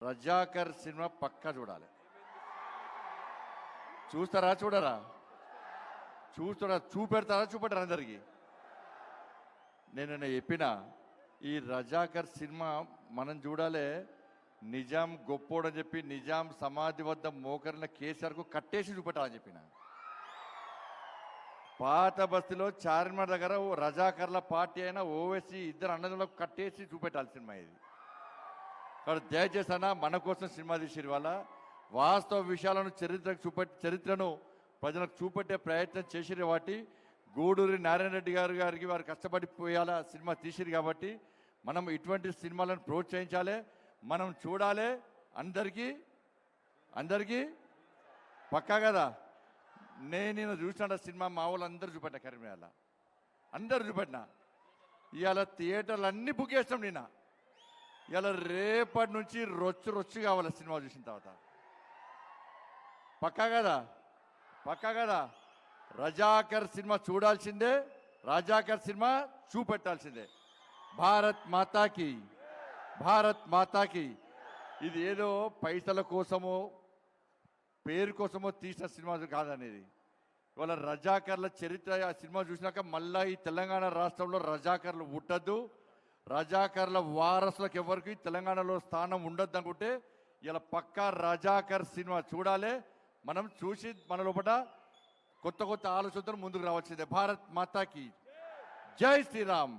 Razakar cinema పక్కా చూడాలి. చూస్తారా చూడరా? చూస్తారా? చూపెడతారా చూపెడతారా? అందరికి నేను చెప్పిన ఈ రజాకర్ సినిమా మనం చూడాలి. నిజాం గొప్పోడని చెప్పి నిజాం సమాధి వద్ద మోకరిన కేసీఆర్కు కట్టేసి చూపెట్టాలని చెప్పిన. పాత బస్తీలో చార్మినార్ దగ్గర రజాకర్ల పార్టీ అయినా ఓవైసీ ఇద్దరు అన్నదమ్ములకు కట్టేసి చూపెట్టాలి సినిమా ఇది. కాబట్టి దయచేసి అన్న మన కోసం సినిమా తీసిరు వల్ల వాస్తవ విషయాలను చరిత్రను ప్రజలకు చూపెట్టే ప్రయత్నం చేసిరు. వాటి గూడూరి నారాయణ రెడ్డి గారికి వారు కష్టపడి పోయాల సినిమా తీసిరు. కాబట్టి మనం ఇటువంటి సినిమాలను ప్రోత్సహించాలి, మనం చూడాలి. అందరికీ పక్కా కదా. నేను చూసిన సినిమా మా వాళ్ళు అందరూ చూపెట్టిన, కరీంనగర్లో అందరూ చూపెట్టిన. ఇవాళ థియేటర్లు అన్నీ బుక్ చేస్తాం. నిన్న ఇలా రేపటి నుంచి రొచ్చు కావాలి సినిమా చూసిన తర్వాత. పక్కా కదా. రజాకర్ సినిమా చూడాల్సిందే, రజాకర్ సినిమా చూపెట్టాల్సిందే. భారత్ మాతాకి. ఇది ఏదో పైసల కోసమో పేరు కోసమో తీసిన సినిమా కాదనేది. ఇవాళ రజాకర్ల చరిత్ర ఆ సినిమా చూసినాక మళ్ళీ ఈ తెలంగాణ రాష్ట్రంలో రజాకర్లు పుట్టద్దు, రజాకర్ల వారసులకు ఎవరికి తెలంగాణలో స్థానం ఉండద్దు అనుకుంటే ఇలా పక్కా రజాకర్ సినిమా చూడాలి. మనం చూసి మన లోపల కొత్త ఆలోచనతో ముందుకు రావాల్సిందే. భారత్ మాతాకి జై శ్రీరామ్.